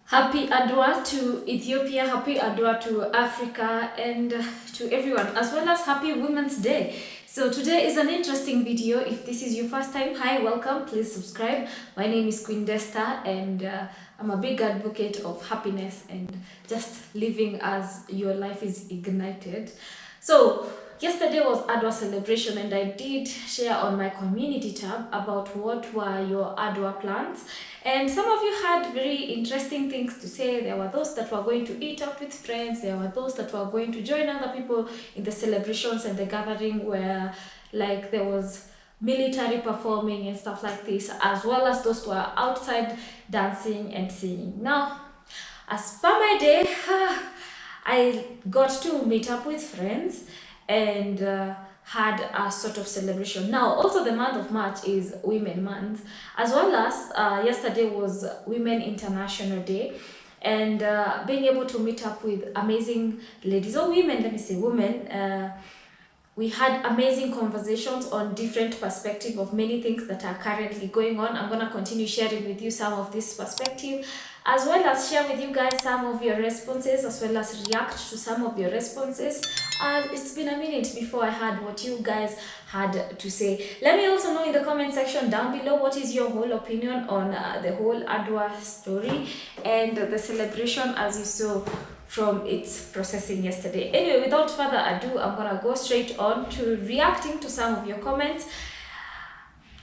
Happy Adwa to Ethiopia, happy Adwa to Africa, and to everyone, as well as happy Women's Day. So today is an interesting video. If this is your first time, hi, welcome, please subscribe. My name is Queen Desta, and I'm a big advocate of happiness and just living as your life is ignited. So yesterday was Adwa celebration, and I did share on my community tab about what were your Adwa plans. And some of you had very interesting things to say. There were those that were going to eat up with friends. There were those that were going to join other people in the celebrations and the gathering where like there was military performing and stuff like this, as well as those who are outside dancing and singing. Now, as per my day, I got to meet up with friends and had a sort of celebration. Now, also the month of March is Women Month, as well as yesterday was Women International Day, and being able to meet up with amazing ladies or women, let me say women. We had amazing conversations on different perspectives of many things that are currently going on. I'm going to continue sharing with you some of this perspective, as well as share with you guys some of your responses, as well as react to some of your responses. It's been a minute before I heard what you guys had to say. Let me also know in the comment section down below what is your whole opinion on the whole Adwa story and the celebration as you saw from its processing yesterday. Anyway, without further ado, I'm gonna go straight on to reacting to some of your comments,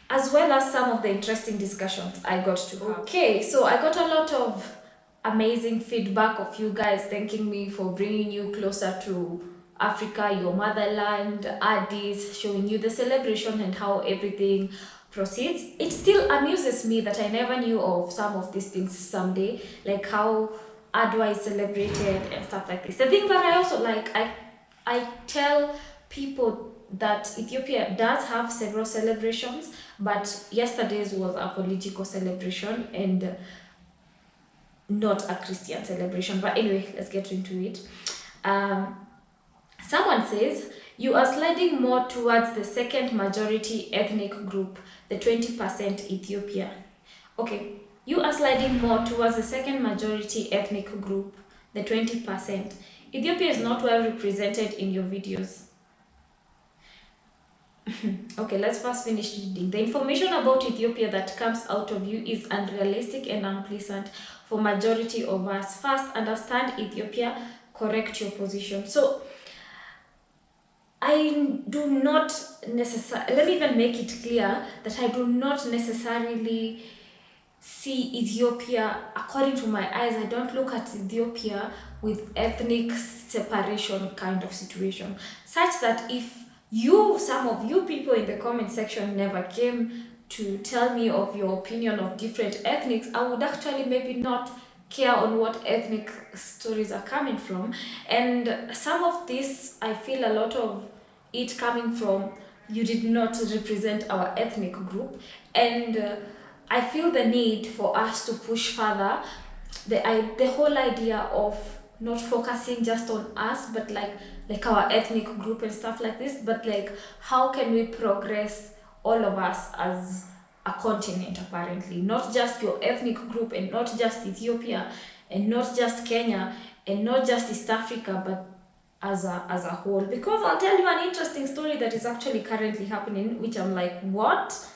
as well as some of the interesting discussions I got to have. Okay, so I got a lot of amazing feedback of you guys thanking me for bringing you closer to Africa, your motherland, Addis, showing you the celebration and how everything proceeds. It still amuses me that I never knew of some of these things someday, like how Adwa is celebrated and stuff like this. The thing that I also like, I tell people that Ethiopia does have several celebrations, but yesterday's was a political celebration and not a Christian celebration. But anyway, let's get into it. Someone says, you are sliding more towards the second majority ethnic group, the 20% Ethiopia. Okay, you are sliding more towards the second majority ethnic group, the 20%. Ethiopia is not well represented in your videos. Okay, let's first finish reading. The information about Ethiopia that comes out of you is unrealistic and unpleasant for majority of us. First, understand Ethiopia, correct your position. So, I do not necessarily, let me even make it clear that I do not necessarily see Ethiopia, according to my eyes, I don't look at Ethiopia with ethnic separation kind of situation, such that if you, some of you people in the comment section never came to tell me of your opinion of different ethnics, I would actually maybe not care on what ethnic stories are coming from. And some of this, I feel a lot of it coming from, you did not represent our ethnic group, and I feel the need for us to push further the whole idea of not focusing just on us, but like our ethnic group and stuff like this, but like how can we progress all of us as a continent, apparently, not just your ethnic group and not just Ethiopia and not just Kenya and not just East Africa, but as a whole. Because I'll tell you an interesting story that is actually currently happening, which I'm like, what?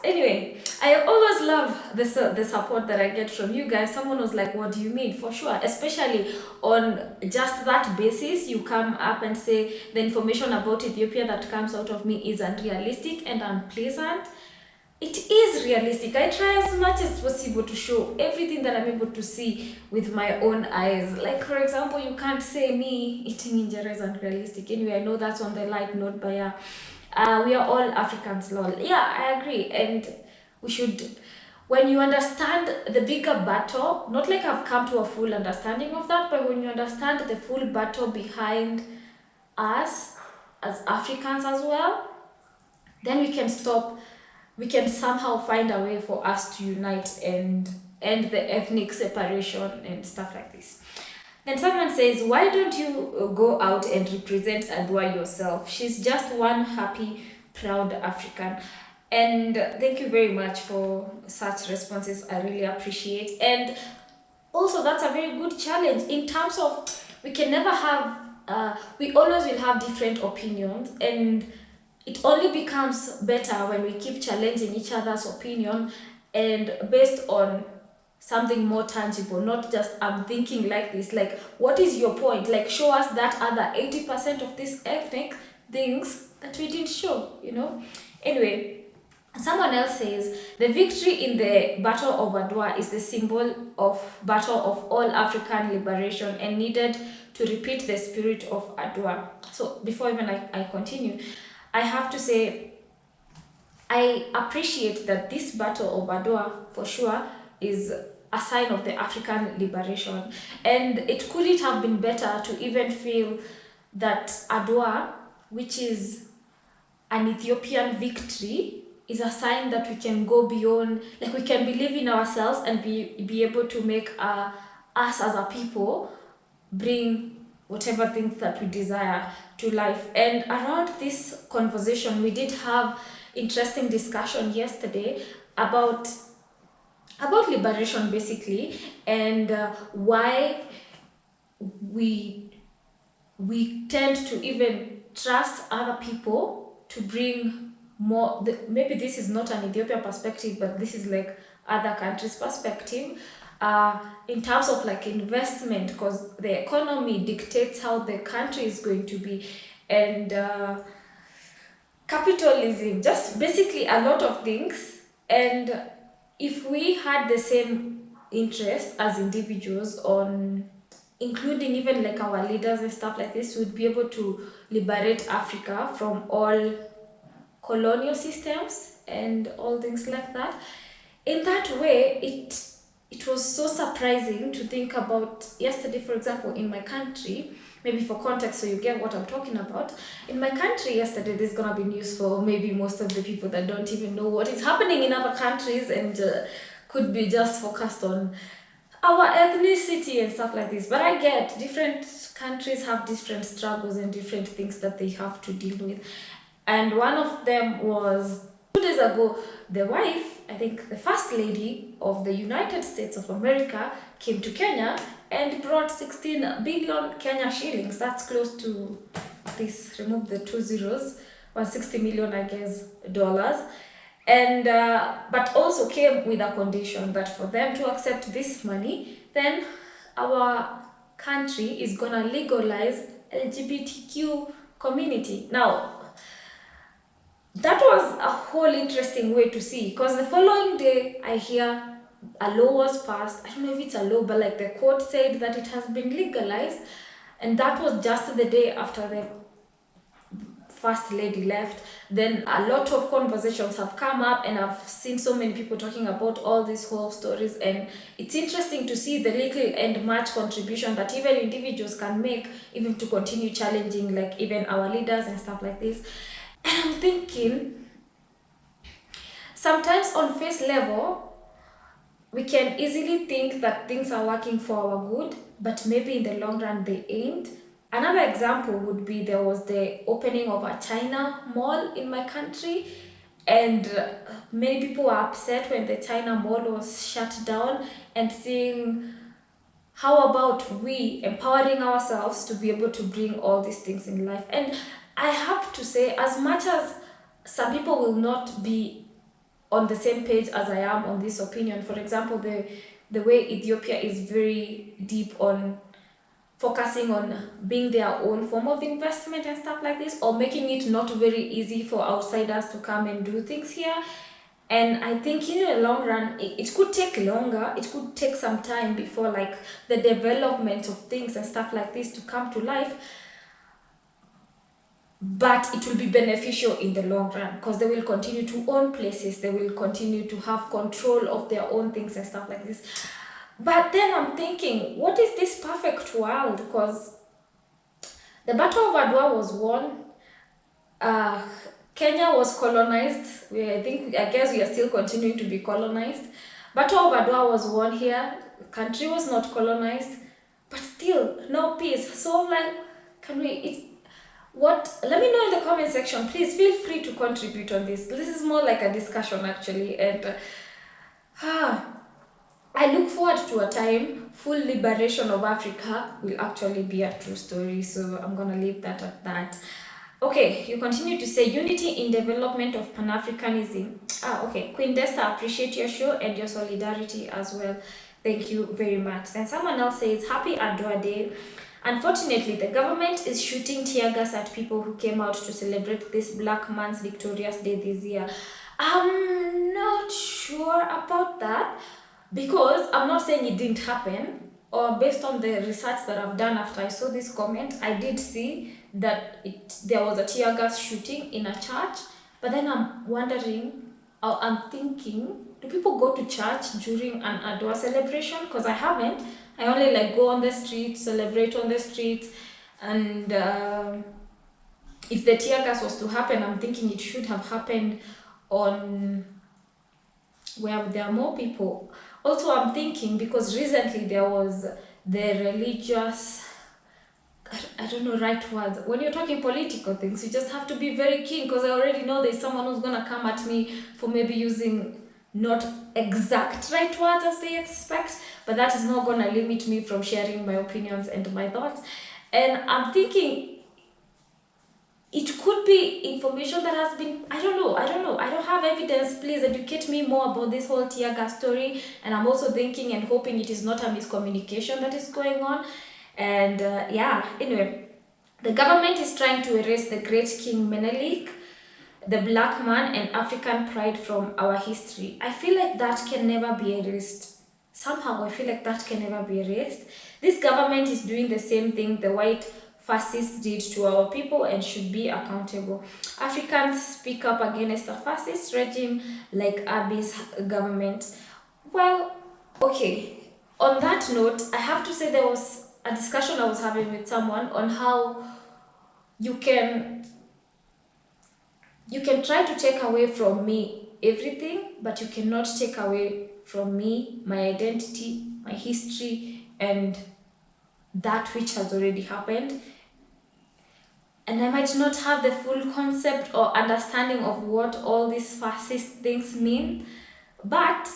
Anyway, I always love the support that I get from you guys. Someone was like, what do you mean? For sure, especially on just that basis, you come up and say the information about Ethiopia that comes out of me is unrealistic and unpleasant. It is realistic. I try as much as possible to show everything that I'm able to see with my own eyes. Like, for example, you can't say me eating injera is unrealistic. Anyway, I know that's on the light note, but yeah, we are all Africans, lol. Yeah, I agree. And we should, when you understand the bigger battle, not like I've come to a full understanding of that, but when you understand the full battle behind us as Africans as well, then we can somehow find a way for us to unite and end the ethnic separation and stuff like this. Then someone says, why don't you go out and represent Adwa yourself? She's just one happy, proud African. And thank you very much for such responses. I really appreciate. And also that's a very good challenge in terms of we can never have we always will have different opinions, and it only becomes better when we keep challenging each other's opinion and based on something more tangible, not just I'm thinking like this. Like, what is your point? Like, show us that other 80% of these ethnic things that we didn't show, you know? Anyway, someone else says the victory in the Battle of Adwa is the symbol of battle of all African liberation and needed to repeat the spirit of Adwa. So before even I continue, I have to say I appreciate that this Battle of Adwa for sure is a sign of the African liberation, and it couldn't have been better to even feel that Adwa, which is an Ethiopian victory, is a sign that we can go beyond, like we can believe in ourselves and be able to make us as a people bring whatever things that we desire to life. And around this conversation, we did have interesting discussion yesterday about liberation basically, and why we tend to even trust other people to bring more. Maybe this is not an Ethiopia perspective, but this is like other countries perspective, in terms of like investment, because the economy dictates how the country is going to be, and capitalism, just basically a lot of things. And if we had the same interest as individuals on including even like our leaders and stuff like this, would be able to liberate Africa from all colonial systems and all things like that. In that way, it was so surprising to think about yesterday, for example, in my country. Maybe for context, so you get what I'm talking about. In my country yesterday, there's gonna be news for maybe most of the people that don't even know what is happening in other countries, and could be just focused on our ethnicity and stuff like this. But I get different countries have different struggles and different things that they have to deal with. And one of them was 2 days ago, the wife, I think the first lady of the United States of America, came to Kenya and brought 16 billion Kenya shillings. That's close to this, remove the 2 zeros, 160 million, I guess, dollars. And but also came with a condition that for them to accept this money, then our country is gonna legalize LGBTQ community. Now, that was a whole interesting way to see, because the following day I hear a law was passed. I don't know if it's a law, but like the court said that it has been legalized, and that was just the day after the first lady left. Then a lot of conversations have come up, and I've seen so many people talking about all these whole stories, and it's interesting to see the little and much contribution that even individuals can make, even to continue challenging like even our leaders and stuff like this. And I'm thinking, sometimes on face level, we can easily think that things are working for our good, but maybe in the long run they ain't. Another example would be there was the opening of a China mall in my country, and many people were upset when the China mall was shut down, and seeing how about we empowering ourselves to be able to bring all these things in life. And I have to say, as much as some people will not be on the same page as I am on this opinion, for example, the way Ethiopia is very deep on focusing on being their own form of investment and stuff like this, or making it not very easy for outsiders to come and do things here. And I think in the long run, it could take longer, it could take some time before like the development of things and stuff like this to come to life. But it will be beneficial in the long run, because they will continue to own places, they will continue to have control of their own things and stuff like this. But then I'm thinking, what is this perfect world? Because the Battle of Adwa was won. Kenya was colonized. I guess we are still continuing to be colonized. Battle of Adwa was won here. The country was not colonized, but still no peace. So I'm like, can we? Let me know in the comment section. Please feel free to contribute on this. This is more like a discussion actually, and I look forward to a time full liberation of Africa will actually be a true story. So I'm gonna leave that at that. Okay, you continue to say unity in development of Pan-Africanism. Okay. Queen Desta, appreciate your show and your solidarity as well. Thank you very much. Then someone else says, Happy Adwa Day. Unfortunately, the government is shooting tear gas at people who came out to celebrate this black man's victorious day this year. I'm not sure about that because I'm not saying it didn't happen, or based on the research that I've done after I saw this comment, I did see that there was a tear gas shooting in a church. But then I'm wondering, or I'm thinking, do people go to church during an Adwa celebration? Because I haven't. I only like go on the streets, celebrate on the streets, and if the tear gas was to happen, I'm thinking it should have happened on where there are more people. Also, I'm thinking because recently there was the religious, I don't know right words. When you're talking political things, you just have to be very keen because I already know there's someone who's gonna come at me for maybe using not exact right words as they expect, but that is not gonna limit me from sharing my opinions and my thoughts. And I'm thinking it could be information that has been, I don't know, I don't have evidence. Please educate me more about this whole tear gas story. And I'm also thinking and hoping it is not a miscommunication that is going on. And yeah, anyway, the government is trying to erase the great King Menelik, the black man, and African pride from our history. I feel like that can never be erased. Somehow I feel like that can never be erased. This government is doing the same thing the white fascists did to our people and should be accountable. Africans speak up against a fascist regime like Abiy's government. Well, okay, on that note, I have to say there was a discussion I was having with someone on how you can try to take away from me everything, but you cannot take away from me my identity, my history, and that which has already happened. And I might not have the full concept or understanding of what all these fascist things mean, but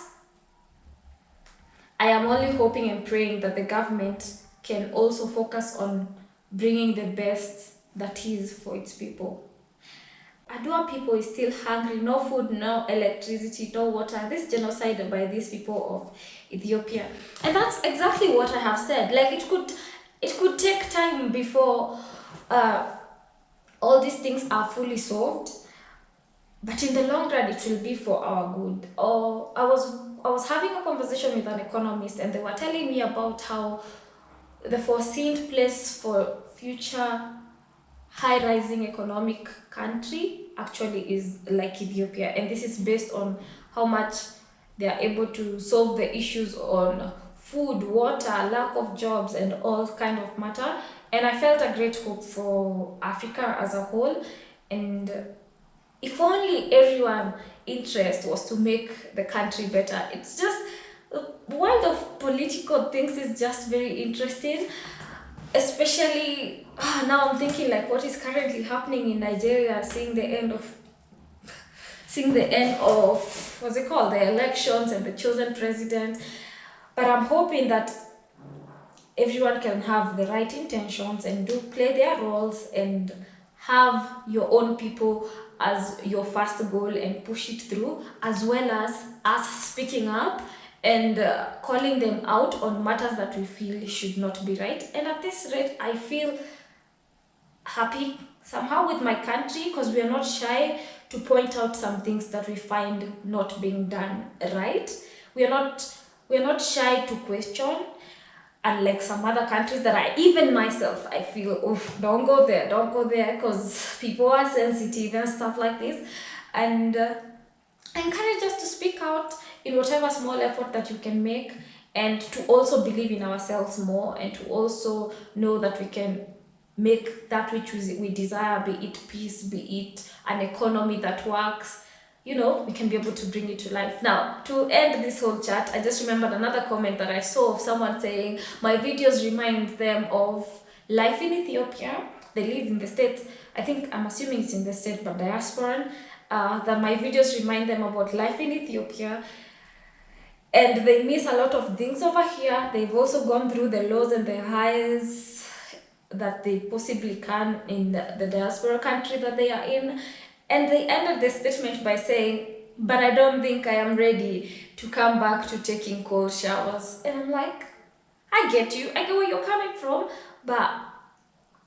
I am only hoping and praying that the government can also focus on bringing the best that is for its people. Adwa people is still hungry, no food, no electricity, no water. This genocide by these people of Ethiopia. And that's exactly what I have said. Like it could take time before all these things are fully solved, but in the long run it will be for our good. Or I was having a conversation with an economist and they were telling me about how the foreseen place for future high-rising economic country actually is like Ethiopia, and this is based on how much they are able to solve the issues on food, water, lack of jobs, and all kind of matter. And I felt a great hope for Africa as a whole. And if only everyone's interest was to make the country better. It's just the world of political things is just very interesting, especially now I'm thinking like what is currently happening in Nigeria, seeing the end of what's it called, the elections and the chosen president. But I'm hoping that everyone can have the right intentions and do play their roles and have your own people as your first goal and push it through, as well as us speaking up and calling them out on matters that we feel should not be right. And at this rate, I feel happy somehow with my country because we are not shy to point out some things that we find not being done right. We are not shy to question, unlike some other countries that even myself, I feel, oh, don't go there, because people are sensitive and stuff like this. And I encourage us to speak out in whatever small effort that you can make, and to also believe in ourselves more, and to also know that we can make that which we desire, be it peace, be it an economy that works, we can be able to bring it to life. Now, to end this whole chat, I just remembered another comment that I saw of someone saying, my videos remind them of life in Ethiopia. They live in the States. I think, I'm assuming it's in the States, but diasporan. That my videos remind them about life in Ethiopia. and they miss a lot of things over here. They've also gone through the lows and the highs that they possibly can in the diaspora country that they are in. And they ended the statement by saying, but I don't think I am ready to come back to taking cold showers. And I'm like, I get you, I get where you're coming from, but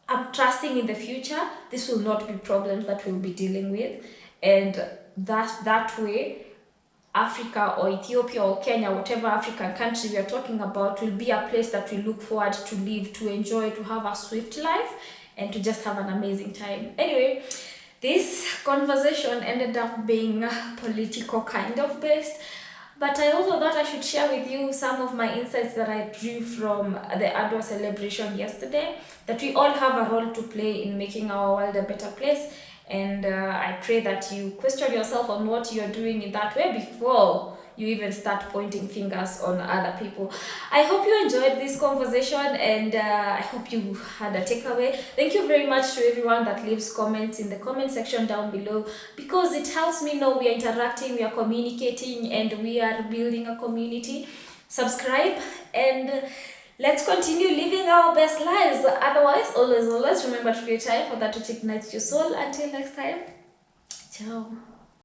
I'm trusting in the future, this will not be problems that we'll be dealing with. And that way, Africa or Ethiopia or Kenya, whatever African country we are talking about, will be a place that we look forward to live, to enjoy, to have a swift life, and to just have an amazing time. Anyway, this conversation ended up being political kind of based, but I also thought I should share with you some of my insights that I drew from the Adwa celebration yesterday, that we all have a role to play in making our world a better place. And I pray that you question yourself on what you're doing in that way before you even start pointing fingers on other people. I hope you enjoyed this conversation, and I hope you had a takeaway. Thank you very much to everyone that leaves comments in the comment section down below, because it helps me know we are interacting, we are communicating, and we are building a community. Subscribe, and let's continue living our best lives. Otherwise, always remember to create time for that which ignites your soul. Until next time, ciao.